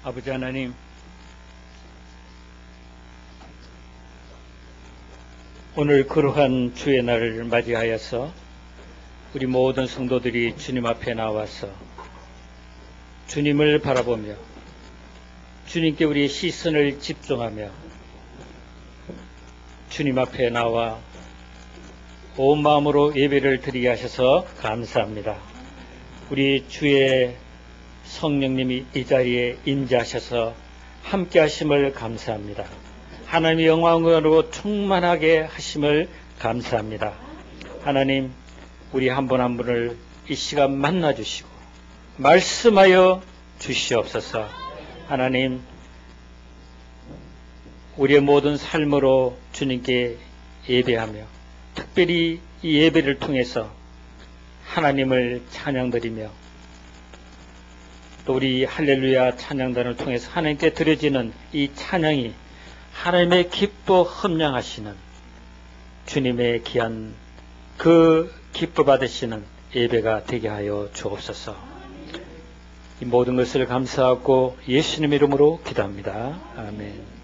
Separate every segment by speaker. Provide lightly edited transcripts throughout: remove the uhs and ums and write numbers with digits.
Speaker 1: 아버지 하나님, 오늘 그러한 주의 날을 맞이하여서 우리 모든 성도들이 주님 앞에 나와서 주님을 바라보며 주님께 우리의 시선을 집중하며 주님 앞에 나와 온 마음으로 예배를 드리게 하셔서 감사합니다. 우리 주의 성령님이 이 자리에 임재하셔서 함께 하심을 감사합니다. 하나님의 영광으로 충만하게 하심을 감사합니다. 하나님, 우리 한 분 한 분을 이 시간 만나주시고 말씀하여 주시옵소서. 하나님, 우리의 모든 삶으로 주님께 예배하며 특별히 이 예배를 통해서 하나님을 찬양드리며 또 우리 할렐루야 찬양단을 통해서 하나님께 드려지는 이 찬양이 하나님의 기뻐 흠량하시는 주님의 귀한 그 기뻐 받으시는 예배가 되게 하여 주옵소서. 이 모든 것을 감사하고 예수님 이름으로 기도합니다. 아멘.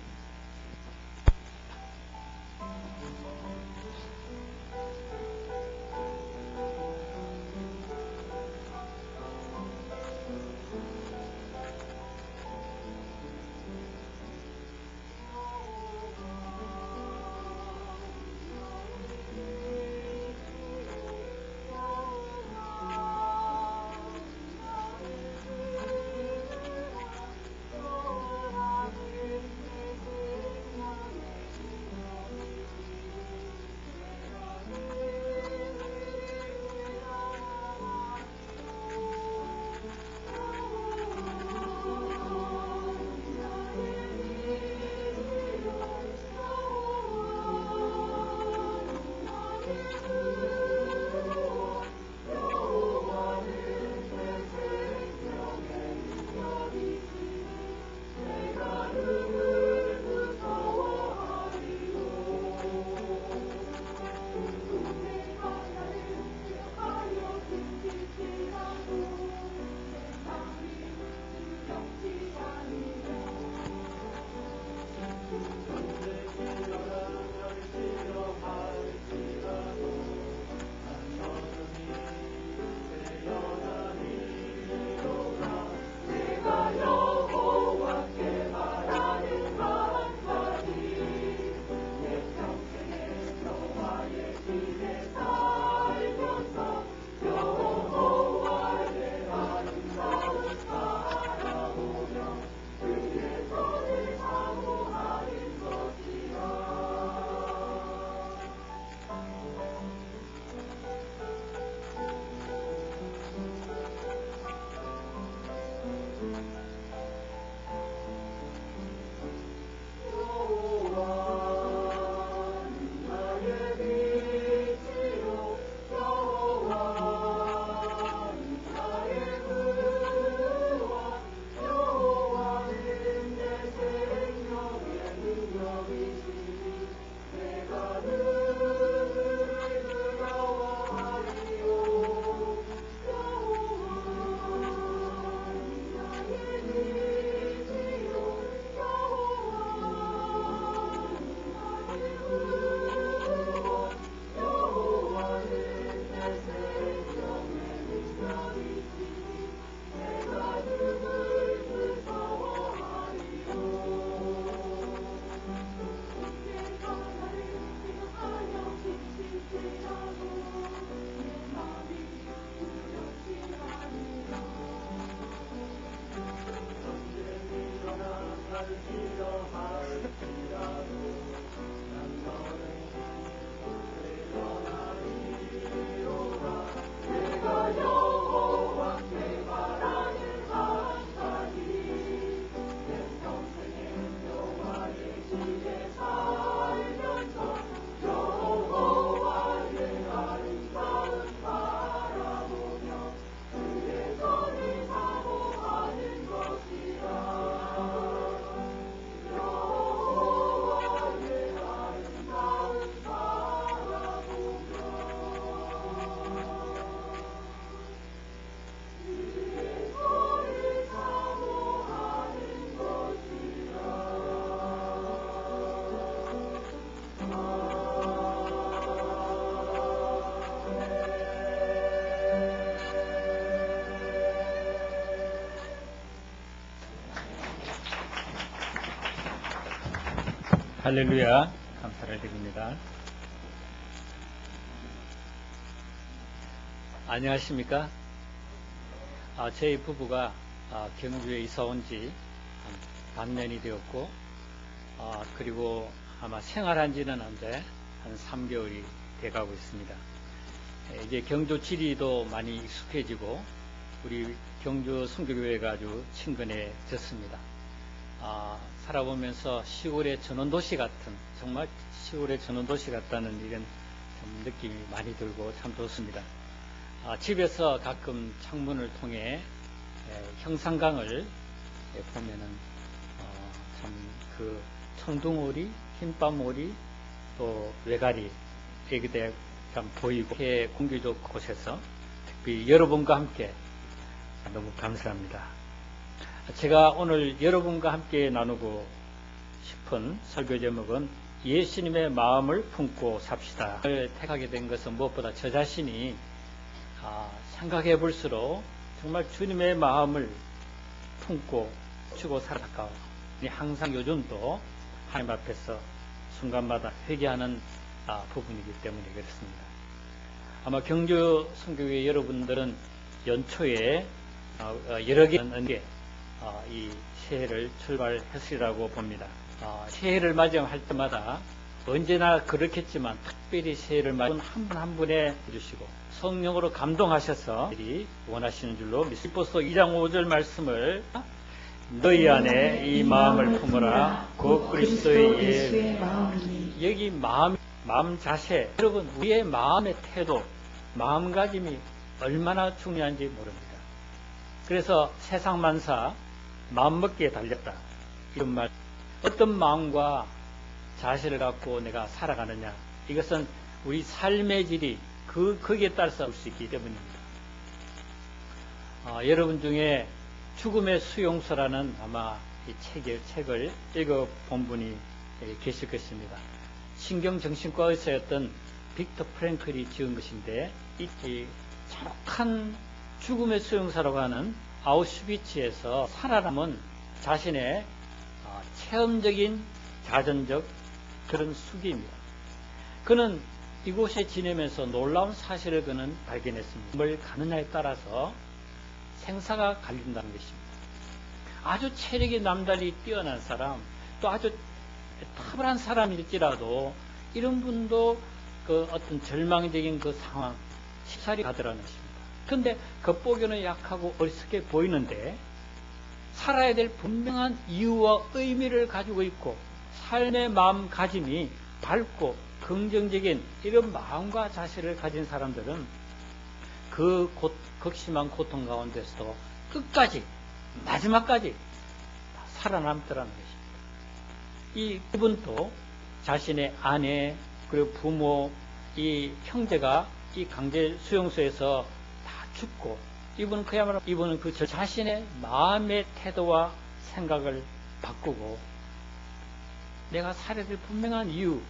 Speaker 1: 할렐루야, 감사를 드립니다. 안녕하십니까? 저희 부부가 경주에 이사 온 지 반년이 되었고, 그리고 아마 생활한 지는 현재 한 3개월이 돼가고 있습니다. 이제 경주 지리도 많이 익숙해지고, 우리 경주 선교교회가 아주 친근해졌습니다. 살아보면서 시골의 전원도시 같은, 정말 시골의 전원도시 같다는 이런 좀 느낌이 많이 들고 참 좋습니다. 집에서 가끔 창문을 통해 형산강을 보면은 참 그 청둥오리, 흰밤오리, 또 외가리 이렇게 참 보이고 공기 좋은 곳에서 특히 여러분과 함께 너무 감사합니다. 제가 오늘 여러분과 함께 나누고 싶은 설교 제목은 예수님의 마음을 품고 삽시다. 를 택하게 된 것은 무엇보다 저 자신이 생각해 볼수록 정말 주님의 마음을 품고 주고 살아가고 항상 요즘도 하나님 앞에서 순간마다 회개하는 부분이기 때문에 그렇습니다. 아마 경주 선교회 여러분들은 연초에 여러 개 이 새해를 출발했으리라고 봅니다. 새해를 맞이할 때마다 언제나 그렇겠지만 특별히 새해를 맞이한 한 분 한 분에 해주시고 성령으로 감동하셔서 원하시는 줄로 믿습니다. 빌립보서 2장 5절 말씀을 너희 안에 이 마음을 품어라 곧 그리스도의 예. 여기 마음 자세, 여러분 우리의 마음의 태도, 마음가짐이 얼마나 중요한지 모릅니다. 그래서 세상 만사 마음먹기에 달렸다 이런 말, 어떤 마음과 자세를 갖고 내가 살아가느냐, 이것은 우리 삶의 질이 거기에 따라서 올 수 있기 때문입니다. 여러분 중에 죽음의 수용소라는 아마 이 책을 읽어본 분이 계실 것입니다. 신경정신과 의사였던 빅터 프랭클이 지은 것인데, 이 정확한 죽음의 수용소라고 하는 아우슈비츠에서 살아남은 자신의 체험적인 자전적 그런 수기입니다. 그는 이곳에 지내면서 놀라운 사실을 그는 발견했습니다. 뭘 가느냐에 따라서 생사가 갈린다는 것입니다. 아주 체력이 남달리 뛰어난 사람, 또 아주 탁월한 사람일지라도 이런 분도 그 어떤 절망적인 그 상황, 쉽사리 가더라는 것입니다. 그런데 겉보기는 약하고 어리석게 보이는데 살아야 될 분명한 이유와 의미를 가지고 있고 삶의 마음가짐이 밝고 긍정적인 이런 마음과 자세를 가진 사람들은 그 극심한 고통 가운데서도 끝까지 마지막까지 살아남더라는 것입니다. 이분도 자신의 아내 그리고 부모, 이 형제가 이 강제 수용소에서 다 죽고 이분은 그 자신의 마음의 태도와 생각을 바꾸고 내가 살아야 될 분명한 이유,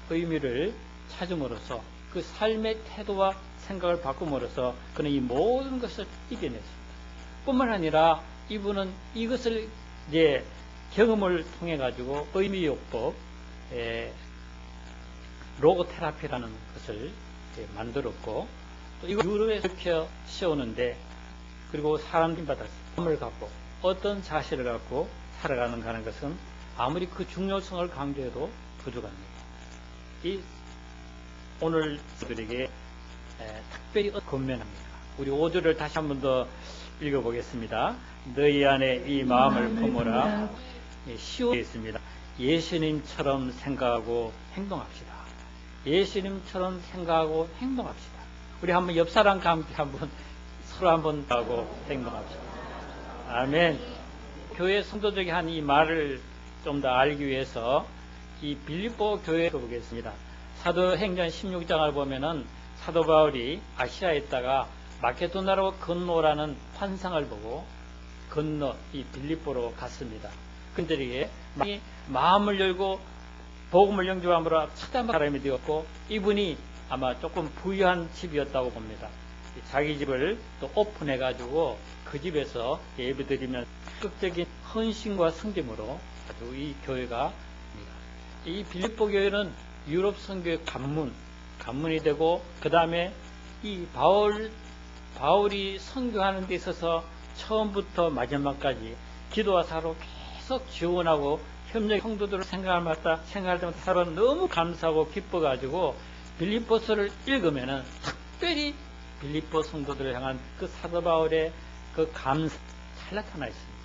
Speaker 1: 의미를 찾음으로써 그 삶의 태도와 생각을 바꿈으로써 그는 이 모든 것을 이겨냈습니다. 뿐만 아니라 이분은 이것을 이제 경험을 통해 가지고 의미요법, 로고테라피라는 것을 만들었고 또 이걸 유럽에 일으켜 세우는데, 그리고 사람들이 받아서 마음을 갖고 어떤 자세를 갖고 살아가는가 하는 것은 아무리 그 중요성을 강조해도 부족합니다. 오늘 그들에게 특별히 권면합니다. 우리 5절을 다시 한 번 더 읽어보겠습니다. 너희 안에 이 마음을 품어라. 시온에 있습니다. 예수님처럼 생각하고 행동합시다. 예수님처럼 생각하고 행동합시다. 우리 한번 옆 사람과 함께 한번 서로 한번 하고 행동합시다. 아멘. 교회 성도들에게 한 이 말을 좀 더 알기 위해서 이 빌립보 교회에 보겠습니다. 사도행전 16장을 보면은 사도 바울이 아시아에 있다가 마케도나로 건너라는 환상을 보고 건너 이 빌립보로 갔습니다. 그들에게 마음을 열고 복음을 영접함으로 찾아간 사람이 되었고, 이분이 아마 조금 부유한 집이었다고 봅니다. 자기 집을 또 오픈해 가지고 그 집에서 예배드리면 적극적인 헌신과 섬김으로 아주 이 교회가 이 빌립보 교회는 유럽 선교의 관문이 되고, 그 다음에 이 바울이 선교하는 데 있어서 처음부터 마지막까지 기도와 사로 계속 지원하고 협력 성도들을 생각할 때마다 서로 너무 감사하고 기뻐가지고 빌립보서를 읽으면은 특별히 빌립보 성도들을 향한 그 사도 바울의 그 감사 잘 나타나 있습니다.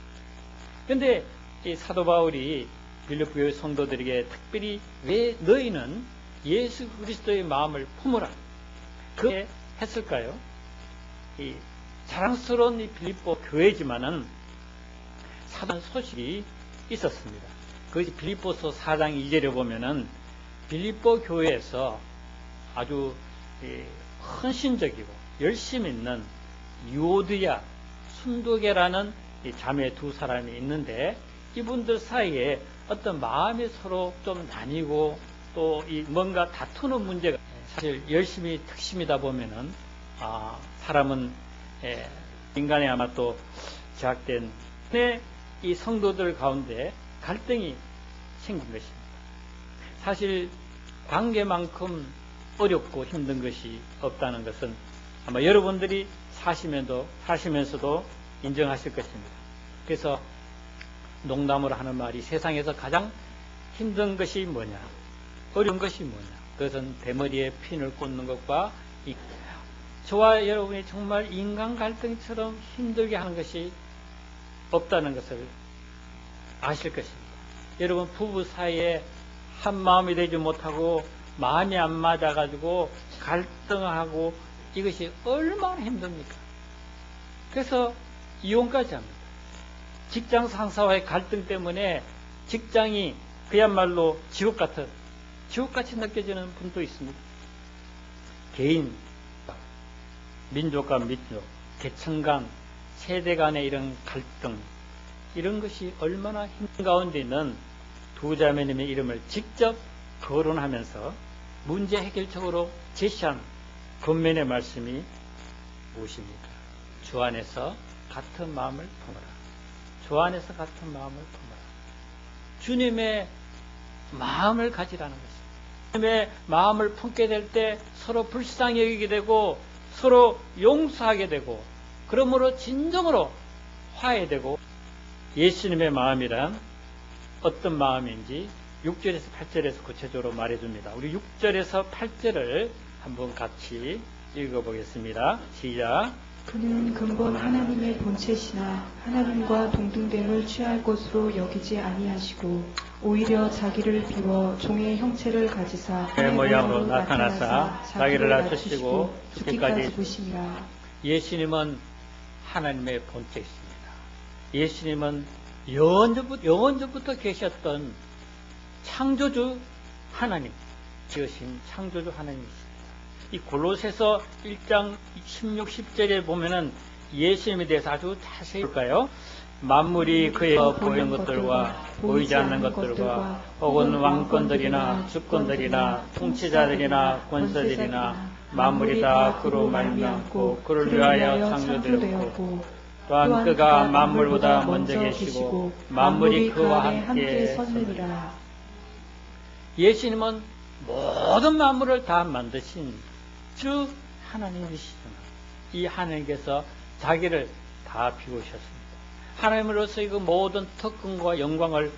Speaker 1: 그런데 이 사도 바울이 빌립보 교회 성도들에게 특별히 왜 너희는 예수 그리스도의 마음을 품으라 그렇게 했을까요? 이 자랑스러운 이 빌립보 교회지만은 사단 소식이 있었습니다. 그것이 빌립보서 4장 2절에 보면은 빌립보 교회에서 아주 헌신적이고 열심 있는 유오드야, 순두계라는 자매 두 사람이 있는데 이분들 사이에 어떤 마음이 서로 좀 나뉘고 또 이 뭔가 다투는 문제가 사실 열심히 특심이다 보면은 사람은 인간의 아마 또 제약된 이 성도들 가운데 갈등이 생긴 것입니다. 사실 관계만큼 어렵고 힘든 것이 없다는 것은 아마 여러분들이 사시면서도 인정하실 것입니다. 그래서 농담으로 하는 말이 세상에서 가장 힘든 것이 뭐냐, 어려운 것이 뭐냐, 그것은 대머리에 핀을 꽂는 것과 저와 여러분이 정말 인간 갈등처럼 힘들게 하는 것이 없다는 것을 아실 것입니다. 여러분 부부 사이에 한 마음이 되지 못하고 마음이 안 맞아가지고 갈등하고 이것이 얼마나 힘듭니까? 그래서 이혼까지 합니다. 직장 상사와의 갈등 때문에 직장이 그야말로 지옥같이 느껴지는 분도 있습니다. 개인, 민족과 민족, 계층 간, 세대 간의 이런 갈등, 이런 것이 얼마나 힘든 가운데는 두 자매님의 이름을 직접 거론하면서 문제 해결적으로 제시한 권면의 말씀이 무엇입니까? 주 안에서 같은 마음을 품어라. 주 안에서 같은 마음을 품어라. 주님의 마음을 가지라는 것입니다. 주님의 마음을 품게 될 때 서로 불쌍히 여기게 되고 서로 용서하게 되고 그러므로 진정으로 화해되고 예수님의 마음이란 어떤 마음인지 6절에서 8절에서 구체적으로 말해줍니다. 우리 6절에서 8절을 한번 같이 읽어보겠습니다. 시작.
Speaker 2: 그는 근본 하나님의 본체시나 하나님과 동등됨을 취할 것으로 여기지 아니하시고 오히려 자기를 비워 종의 형체를 가지사
Speaker 1: 모양으로 나타나사 자기를 낮추시고 죽기까지
Speaker 2: 보심이라.
Speaker 1: 예수님은 하나님의 본체이십니다. 예수님은 영원전부터 계셨던 창조주 하나님, 지으신 창조주 하나님이십니다. 이 골로새서 1장 16, 10절에 보면은 예수님에 대해서 아주 자세히 볼까요? 만물이 그에서 보이는 것들과 보이지 않는 것들과 혹은 왕권들이나 주권들이나 통치자들이나 권세들이나 만물이 다 그로 말미암고 그를 위하여 창조되었고 또한 그가 만물보다 먼저 계시고 만물이 그와 함께 섰느니라. 예수님은 모든 만물을 다 만드신 주 하나님이시구나. 이 하나님께서 자기를 다 비우셨습니다. 하나님으로서의 그 모든 특권과 영광을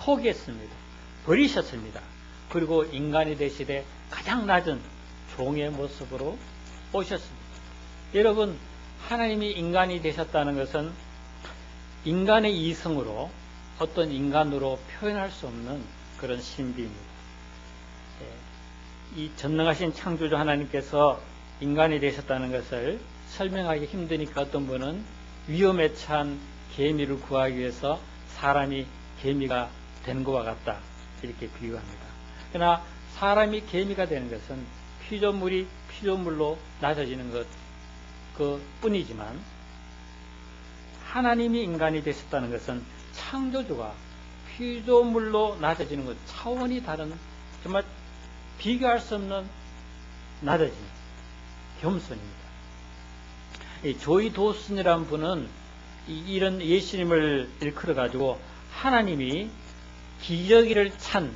Speaker 1: 포기했습니다. 버리셨습니다. 그리고 인간이 되시되 가장 낮은 종의 모습으로 오셨습니다. 여러분, 하나님이 인간이 되셨다는 것은 인간의 이성으로 어떤 인간으로 표현할 수 없는 그런 신비입니다. 이 전능하신 창조주 하나님께서 인간이 되셨다는 것을 설명하기 힘드니까 어떤 분은 위험에 처한 개미를 구하기 위해서 사람이 개미가 된 것과 같다 이렇게 비유합니다. 그러나 사람이 개미가 되는 것은 피조물이 피조물로 낮아지는 것 그 뿐이지만 하나님이 인간이 되셨다는 것은 창조주가 피조물로 낮아지는 것 차원이 다른 정말 비교할 수 없는 낮아진 겸손입니다. 조이 도슨이라는 분은 이런 예수님을 일컬어 가지고 하나님이 기저귀를 찬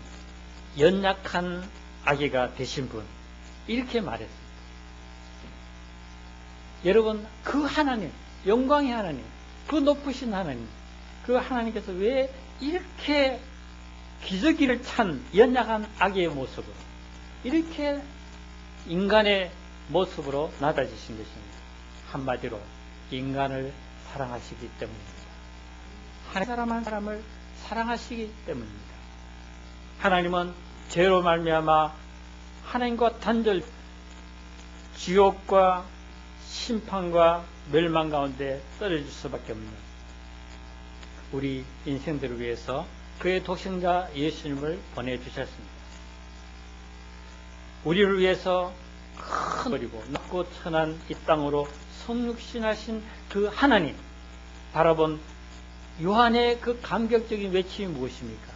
Speaker 1: 연약한 아기가 되신 분, 이렇게 말했습니다. 여러분, 그 하나님, 영광의 하나님, 그 높으신 하나님, 그 하나님께서 왜 이렇게 기저귀를 찬 연약한 아기의 모습으로, 이렇게 인간의 모습으로 나타지신 것입니다. 한마디로 인간을 사랑하시기 때문입니다. 한 사람 한 사람을 사랑하시기 때문입니다. 하나님은 죄로 말미암아 하나님과 단절, 지옥과 심판과 멸망 가운데 떨어질 수밖에 없는 우리 인생들을 위해서 그의 독생자 예수님을 보내주셨습니다. 우리를 위해서 큰 그리고 낮고 천한 이 땅으로 성육신하신 그 하나님 바라본 요한의 그 감격적인 외침이 무엇입니까?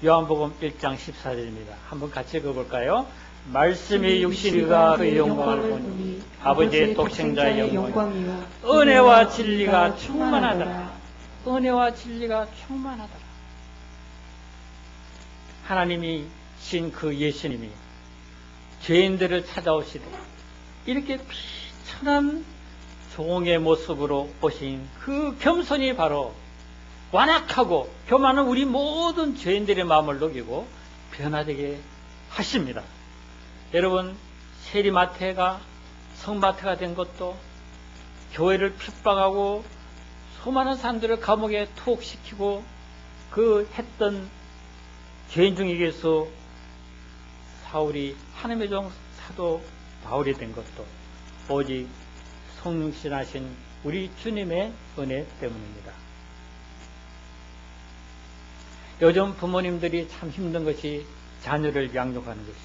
Speaker 1: 요한복음 1장 14절입니다. 한번 같이 읽어볼까요? 말씀이 육신이가 그의 영광을 보니 아버지의 독생자의 영광이요 은혜와 진리가 충만하더라. 은혜와 진리가 충만하더라. 하나님이 신 그 예수님이 죄인들을 찾아오시되 이렇게 비천한 종의 모습으로 오신 그 겸손이 바로 완악하고 교만한 우리 모든 죄인들의 마음을 녹이고 변화되게 하십니다. 여러분, 세리마태가 성마태가 된 것도 교회를 핍박하고 수많은 사람들을 감옥에 투옥시키고 그 했던 죄인 중에서 사울이 하나님의 종 사도 바울이 된 것도 오직 성육신하신 우리 주님의 은혜 때문입니다. 요즘 부모님들이 참 힘든 것이 자녀를 양육하는 것입니다.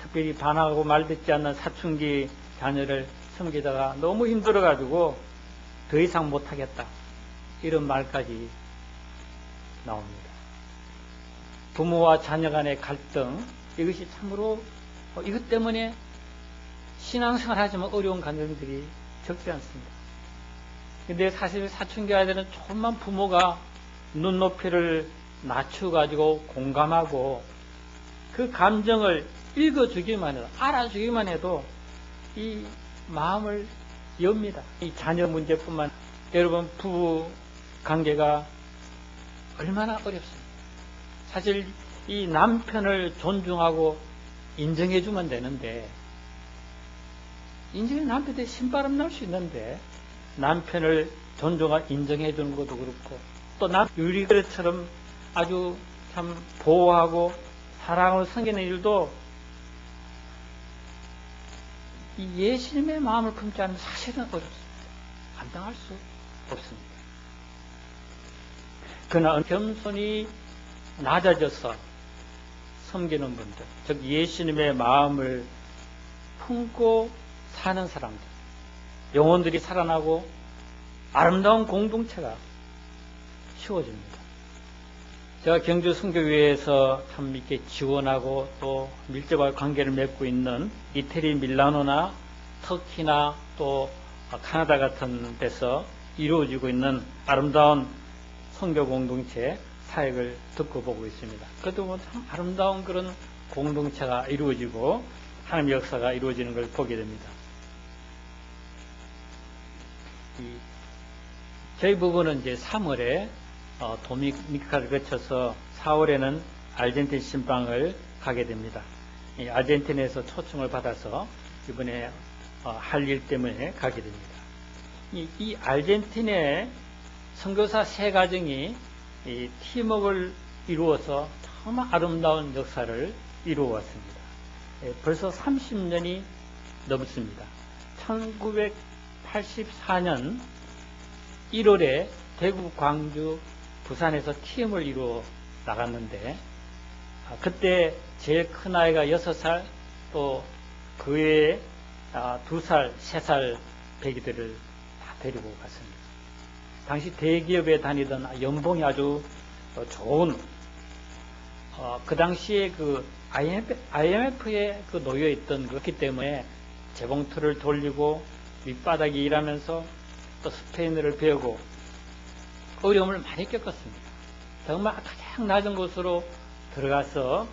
Speaker 1: 특별히 반항하고 말 듣지 않는 사춘기 자녀를 섬기다가 너무 힘들어가지고 더 이상 못하겠다, 이런 말까지 나옵니다. 부모와 자녀 간의 갈등, 이것이 참으로 이것 때문에 신앙생활 하지만 어려운 가정들이 적지 않습니다. 근데 사실 사춘기 아이들은 조금만 부모가 눈높이를 낮춰가지고 공감하고 그 감정을 읽어주기만 해도, 알아주기만 해도 이 마음을 엽니다. 이 자녀 문제뿐만, 여러분, 부부 관계가 얼마나 어렵습니다. 사실 이 남편을 존중하고 인정해주면 되는데, 인정해 남편한테 신바람 날 수 있는데, 남편을 존중하고 인정해주는 것도 그렇고, 또 유리그릇처럼 아주 참 보호하고 사랑으로 섬기는 일도 이 예수님의 마음을 품지 않으면 사실은 어렵습니다. 감당할 수 없습니다. 그러나 겸손히 낮아져서 섬기는 분들, 즉 예수님의 마음을 품고 사는 사람들, 영혼들이 살아나고 아름다운 공동체가 쉬워집니다. 제가 경주 선교회에서 참 이렇게 지원하고 또 밀접하게 관계를 맺고 있는 이태리, 밀라노나 터키나 또 카나다 같은 데서 이루어지고 있는 아름다운 선교 공동체 사역을 듣고 보고 있습니다. 그것도 보면 참 아름다운 그런 공동체가 이루어지고 하나님의 역사가 이루어지는 걸 보게 됩니다. 저희 부부는 이제 3월에 도미니카를 거쳐서 4월에는 아르헨티나 신방을 가게 됩니다. 아르헨티나에서 초청을 받아서 이번에 할 일 때문에 가게 됩니다. 이 아르헨티나의 선교사 세 가정이 이 팀업을 이루어서 정말 아름다운 역사를 이루어 왔습니다. 벌써 30년이 넘습니다. 1984년 1월에 대구, 광주, 부산에서 팀을 이루어 나갔는데, 그때 제일 큰 아이가 6살, 또 그 외에 2살, 3살 배기들을 다 데리고 갔습니다. 당시 대기업에 다니던 연봉이 아주 좋은, 그 당시에 그 IMF에 그 놓여 있던 그렇기 때문에 재봉틀을 돌리고 밑바닥에 일하면서 또 스페인어를 배우고 어려움을 많이 겪었습니다. 정말 가장 낮은 곳으로 들어가서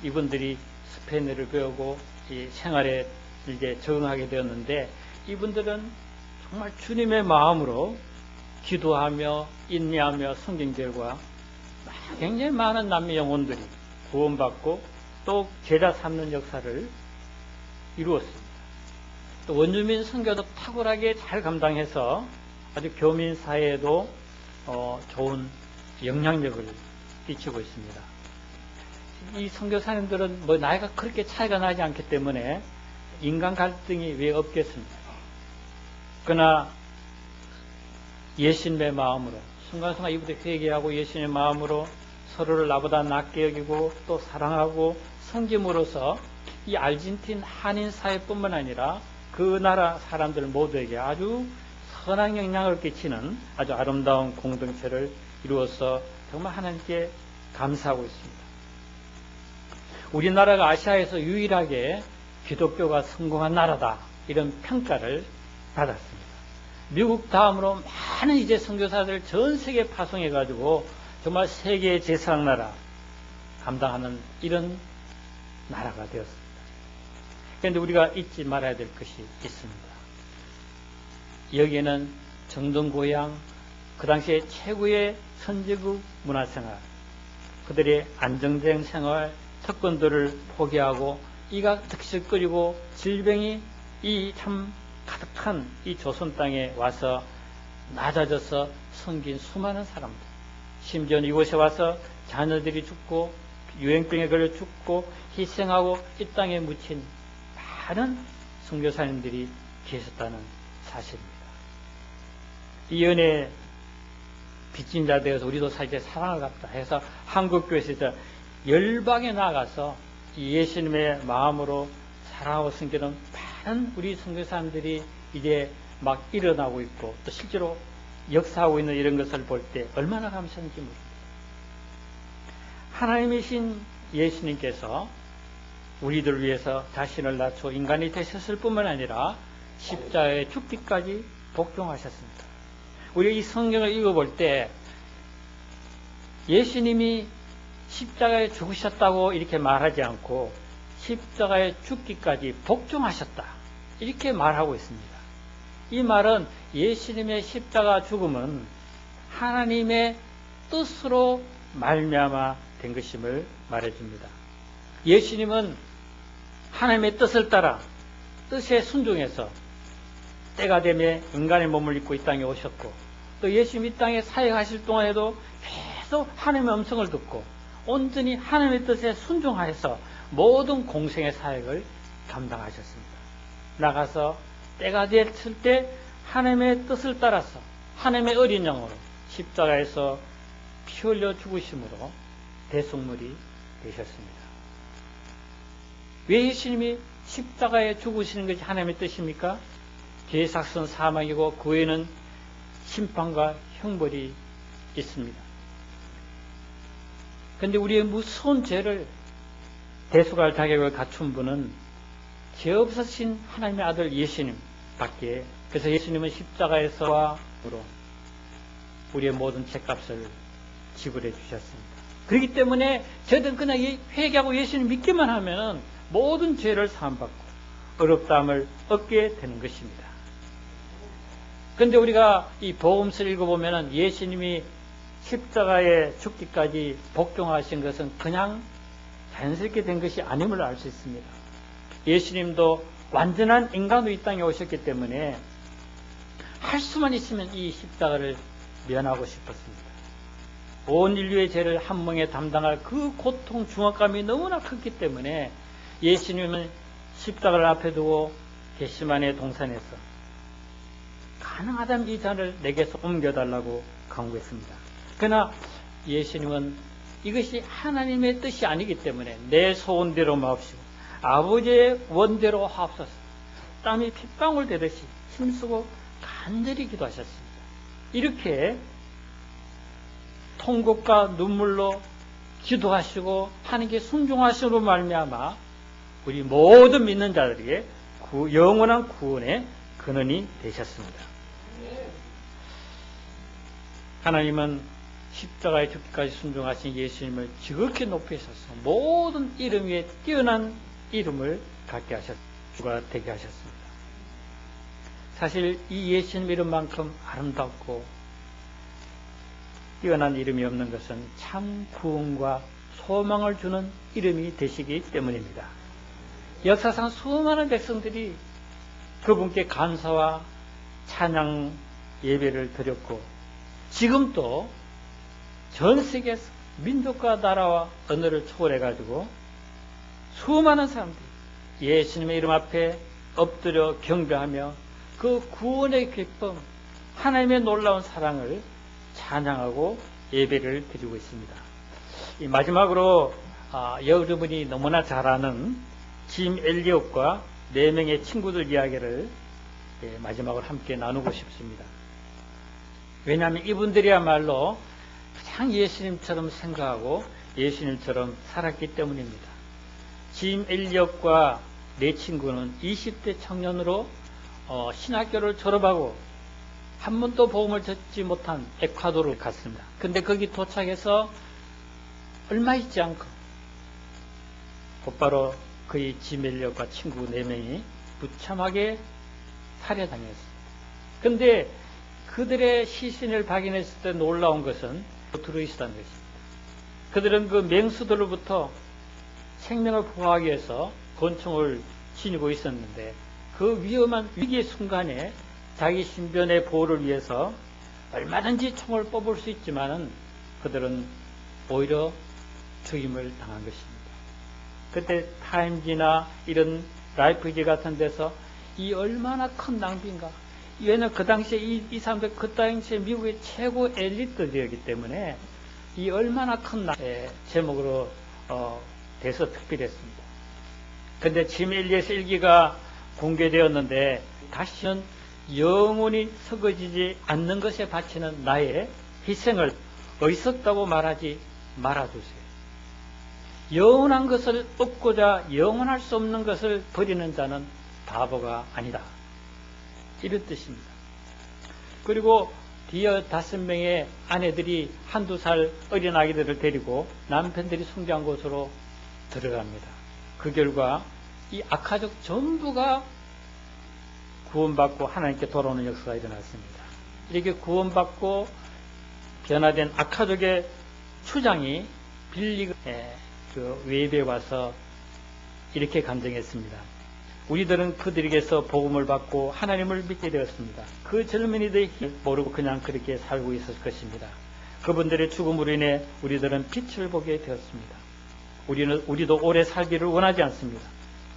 Speaker 1: 이분들이 스페인어를 배우고 이 생활에 이제 적응하게 되었는데, 이분들은 정말 주님의 마음으로 기도하며 인내하며 성경들과 굉장히 많은 남미 영혼들이 구원받고 또 제자 삼는 역사를 이루었습니다. 또 원주민 선교도 탁월하게 잘 감당해서 아주 교민 사회에도 좋은 영향력을 끼치고 있습니다. 이 선교사님들은 뭐 나이가 그렇게 차이가 나지 않기 때문에 인간 갈등이 왜 없겠습니까? 그러나 예수님의 마음으로 순간순간 이분들 회개하고 예수님의 마음으로 서로를 나보다 낫게 여기고 또 사랑하고 섬김으로써 이 아르헨티나 한인 사회뿐만 아니라 그 나라 사람들 모두에게 아주 선한 영향을 끼치는 아주 아름다운 공동체를 이루어서 정말 하나님께 감사하고 있습니다. 우리나라가 아시아에서 유일하게 기독교가 성공한 나라다, 이런 평가를 받았습니다. 미국 다음으로 많은 이제 선교사들 전 세계에 파송해가지고 정말 세계 제사장 나라 감당하는 이런 나라가 되었습니다. 그런데 우리가 잊지 말아야 될 것이 있습니다. 여기에는 정동고향, 그 당시에 최고의 선진국 문화생활, 그들의 안정된 생활, 특권들을 포기하고 이가 득실거리고 질병이 이 참 가득한 이 조선 땅에 와서 낮아져서 섬긴 수많은 사람들, 심지어 이곳에 와서 자녀들이 죽고 유행병에 걸려 죽고 희생하고 이 땅에 묻힌 많은 선교사님들이 계셨다는 사실입니다. 이 은혜 빚진 자 되어서 우리도 사실 사랑을 갚다 해서 한국교회에서 열방에 나가서 예수님의 마음으로 사랑하고 섬기는 많은 우리 선교사님들이 이제 막 일어나고 있고 또 실제로 역사하고 있는 이런 것을 볼 때 얼마나 감사한지 모릅니다. 하나님이신 예수님께서 우리들을 위해서 자신을 낮춰 인간이 되셨을 뿐만 아니라 십자가에 죽기까지 복종하셨습니다. 우리가 이 성경을 읽어볼 때 예수님이 십자가에 죽으셨다고 이렇게 말하지 않고 십자가에 죽기까지 복종하셨다, 이렇게 말하고 있습니다. 이 말은 예수님의 십자가 죽음은 하나님의 뜻으로 말미암아 된 것임을 말해줍니다. 예수님은 하나님의 뜻을 따라 뜻에 순종해서 때가 되면 인간의 몸을 입고 이 땅에 오셨고, 또 예수님 이 땅에 사역하실 동안에도 계속 하나님의 음성을 듣고 온전히 하나님의 뜻에 순종하여서 모든 공생의 사역을 감당하셨습니다. 나가서 때가 됐을 때 하나님의 뜻을 따라서 하나님의 어린 양으로 십자가에서 피 흘려 죽으심으로 대속물이 되셨습니다. 왜 예수님이 십자가에 죽으시는 것이 하나님의 뜻입니까? 죄삭선 사망이고 그 외에는 심판과 형벌이 있습니다. 그런데 우리의 무서운 죄를 대속할 자격을 갖춘 분은 죄 없으신 하나님의 아들 예수님 밖에, 그래서 예수님은 십자가에서와 우리의 모든 죄값을 지불해 주셨습니다. 그렇기 때문에 저희들은 그냥 회개하고 예수님 믿기만 하면 모든 죄를 사함받고 어렵다함을 얻게 되는 것입니다. 그런데 우리가 이 복음서를 읽어보면 예수님이 십자가에 죽기까지 복종하신 것은 그냥 자연스럽게 된 것이 아님을 알 수 있습니다. 예수님도 완전한 인간으로 이 땅에 오셨기 때문에 할 수만 있으면 이 십자가를 면하고 싶었습니다. 온 인류의 죄를 한 멍에 담당할 그 고통, 중압감이 너무나 컸기 때문에 예수님은 십자가를 앞에 두고 겟세마네 동산에서 가능하다면 이 잔을 내게서 옮겨달라고 간구했습니다. 그러나 예수님은 이것이 하나님의 뜻이 아니기 때문에 내 소원대로 마옵시고 아버지의 원대로 하옵소서, 땀이 핏방울 되듯이 힘쓰고 간절히 기도하셨습니다. 이렇게 통곡과 눈물로 기도하시고 하나님께 순종하심으로 말미암아 우리 모든 믿는 자들에게 영원한 구원의 근원이 되셨습니다. 하나님은 십자가에 죽기까지 순종하신 예수님을 지극히 높이셔서 모든 이름 위에 뛰어난 이름을 갖게 하셨, 주가 되게 하셨습니다. 사실 이 예수님 이름만큼 아름답고 뛰어난 이름이 없는 것은 참 구원과 소망을 주는 이름이 되시기 때문입니다. 역사상 수많은 백성들이 그분께 감사와 찬양 예배를 드렸고, 지금도 전 세계 민족과 나라와 언어를 초월해가지고 수많은 사람들이 예수님의 이름 앞에 엎드려 경배하며 그 구원의 기쁨, 하나님의 놀라운 사랑을 찬양하고 예배를 드리고 있습니다. 이 마지막으로 여러분이 너무나 잘 아는 짐 엘리엇과 4명의 친구들 이야기를 마지막으로 함께 나누고 싶습니다. 왜냐하면 이분들이야말로 가장 예수님처럼 생각하고 예수님처럼 살았기 때문입니다. 짐 엘리엇과 4친구는 20대 청년으로 신학교를 졸업하고 한 번도 복음을 듣지 못한 에콰도르를 갔습니다. 근데 거기 도착해서 얼마 있지 않고 곧바로 그의 짐 엘리엇과 친구 4명이 무참하게 살해당했습니다. 근데 그들의 시신을 발견했을 때 놀라운 것은 들어있었다는 것입니다. 그들은 그 맹수들로부터 생명을 보호하기 위해서 권총을 지니고 있었는데 그 위험한 위기의 순간에 자기 신변의 보호를 위해서 얼마든지 총을 뽑을 수 있지만은 그들은 오히려 죽임을 당한 것입니다. 그때 타임지나 이런 라이프지 같은 데서 이 얼마나 큰 낭비인가. 왜냐하면 그 당시에 이 사람들 그 당시에 미국의 최고 엘리트들이었기 때문에 이 얼마나 큰 제목으로 돼서 특별했습니다. 근데 짐 엘리엇 일기가 공개되었는데 다시는 영원히 썩어지지 않는 것에 바치는 나의 희생을 어리석다고 말하지 말아주세요. 영원한 것을 얻고자 영원할 수 없는 것을 버리는 자는 바보가 아니다. 이런 뜻입니다. 그리고 뒤에 5명의 아내들이 1~2살 어린 아기들을 데리고 남편들이 숭배한 곳으로 들어갑니다. 그 결과 이 아카족 전부가 구원받고 하나님께 돌아오는 역사가 일어났습니다. 이렇게 구원받고 변화된 아카족의 추장이 빌리그 그 외부에 와서 이렇게 간증했습니다. 우리들은 그들에게서 복음을 받고 하나님을 믿게 되었습니다. 그 젊은이들이 모르고 그냥 그렇게 살고 있었을 것입니다. 그분들의 죽음으로 인해 우리들은 빛을 보게 되었습니다. 우리도 오래 살기를 원하지 않습니다.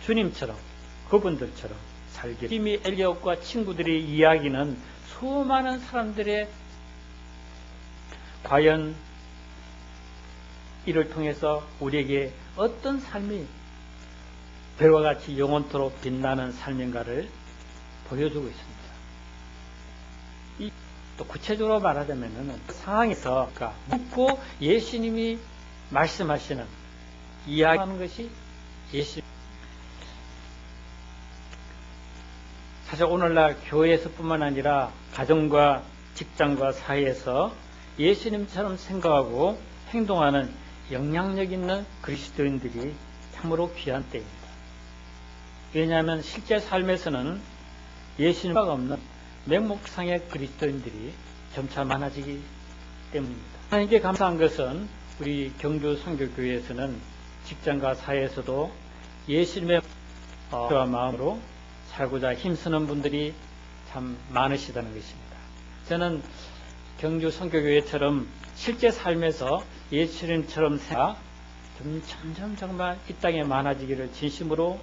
Speaker 1: 주님처럼 그분들처럼 살기를. 짐 엘리엇과 친구들의 이야기는 수많은 사람들의 과연 이를 통해서 우리에게 어떤 삶이 별과 같이 영원토록 빛나는 삶인가를 보여주고 있습니다. 또 구체적으로 말하자면 상황에서 묻고 예수님이 말씀하시는 이야기하는 것이 예수. 사실 오늘날 교회에서뿐만 아니라 가정과 직장과 사회에서 예수님처럼 생각하고 행동하는 영향력 있는 그리스도인들이 참으로 귀한 때입니다. 왜냐하면 실제 삶에서는 예수님과 없는 맹목상의 그리스도인들이 점차 많아지기 때문입니다. 하나님께 감사한 것은 우리 경주 선교교회에서는 직장과 사회에서도 예수님의 마음으로 살고자 힘쓰는 분들이 참 많으시다는 것입니다. 저는 경주 선교교회처럼 실제 삶에서 예수님처럼 점점 정말 이 땅에 많아지기를 진심으로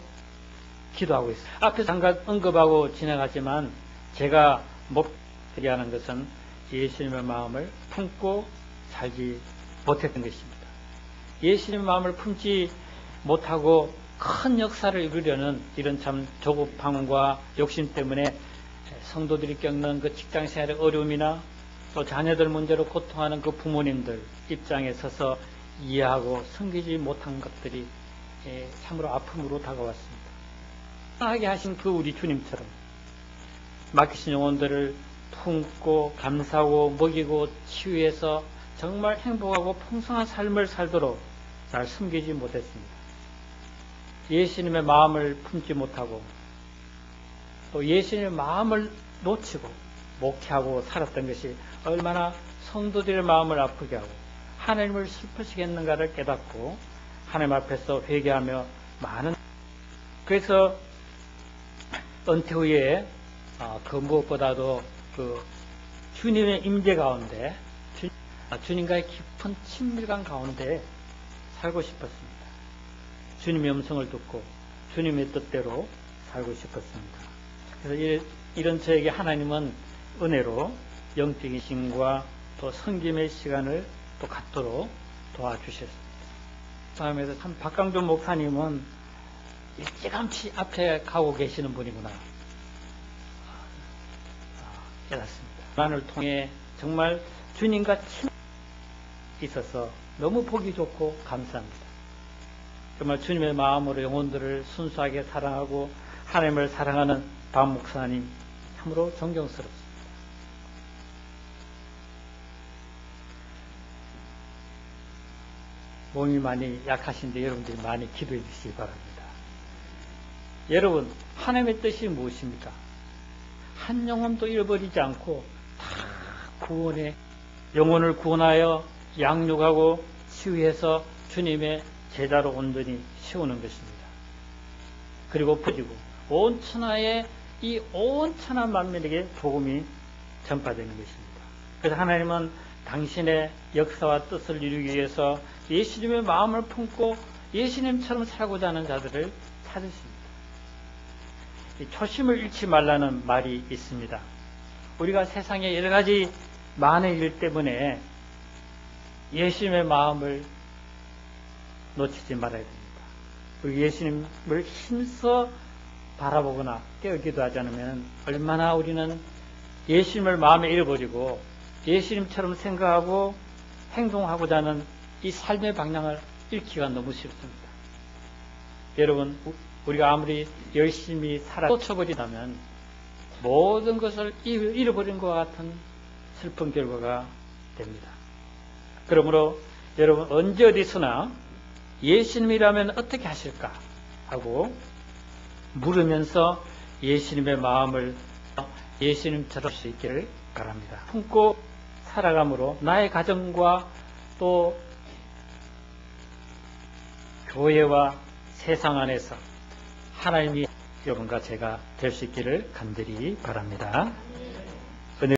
Speaker 1: 기도하고 있어요. 앞에서 잠깐 언급하고 지나갔지만 제가 목표히 하는 것은 예수님의 마음을 품고 살지 못했던 것입니다. 예수님의 마음을 품지 못하고 큰 역사를 이루려는 이런 참 조급함과 욕심 때문에 성도들이 겪는 그 직장 생활의 어려움이나 또 자녀들 문제로 고통하는 그 부모님들 입장에 서서 이해하고 섬기지 못한 것들이 참으로 아픔으로 다가왔습니다. 하게 하신 그 우리 주님처럼 맡기신 영혼들을 품고 감사하고 먹이고 치유해서 정말 행복하고 풍성한 삶을 살도록 잘 숨기지 못했습니다. 예수님의 마음을 품지 못하고 또 예수님의 마음을 놓치고 목회하고 살았던 것이 얼마나 성도들의 마음을 아프게 하고 하나님을 슬프시게 했는가를 깨닫고 하나님 앞에서 회개하며 그래서 은퇴 후에 그 무엇보다도 그 주님의 임재 가운데 주님과의 깊은 친밀감 가운데 살고 싶었습니다. 주님의 음성을 듣고 주님의 뜻대로 살고 싶었습니다. 그래서 이런 저에게 하나님은 은혜로 영적인 신과 또 섬김의 시간을 또 갖도록 도와주셨습니다. 다음에서 참 박강준 목사님은 일찌감치 앞에 가고 계시는 분이구나 깨닫습니다. 만을 통해 정말 주님과 친밀이 있어서 너무 보기 좋고 감사합니다. 정말 주님의 마음으로 영혼들을 순수하게 사랑하고 하나님을 사랑하는 박 목사님 참으로 존경스럽습니다. 몸이 많이 약하신데 여러분들이 많이 기도해 주시기 바랍니다. 여러분, 하나님의 뜻이 무엇입니까? 한 영혼도 잃어버리지 않고 다 구원해 영혼을 구원하여 양육하고 치유해서 주님의 제자로 온전히 세우는 것입니다. 그리고 퍼지고 온 천하에 이 온 천하 만민에게 복음이 전파되는 것입니다. 그래서 하나님은 당신의 역사와 뜻을 이루기 위해서 예수님의 마음을 품고 예수님처럼 살고자 하는 자들을 찾으십니다. 이 초심을 잃지 말라는 말이 있습니다. 우리가 세상에 여러 가지 많은 일 때문에 예수님의 마음을 놓치지 말아야 됩니다. 우리 예수님을 힘써 바라보거나 깨우기도 하지 않으면 얼마나 우리는 예수님을 마음에 잃어버리고 예수님처럼 생각하고 행동하고자 하는 이 삶의 방향을 잃기가 너무 쉽습니다. 여러분, 우리가 아무리 열심히 놓쳐버리다면 모든 것을 잃어버린 것과 같은 슬픈 결과가 됩니다. 그러므로 여러분, 언제 어디서나 예수님이라면 어떻게 하실까 하고 물으면서 예수님의 마음을 예수님처럼 할 수 있기를 바랍니다. 품고 살아감으로 나의 가정과 또 교회와 세상 안에서 하나님이 여러분과 제가 될 수 있기를 간절히 바랍니다.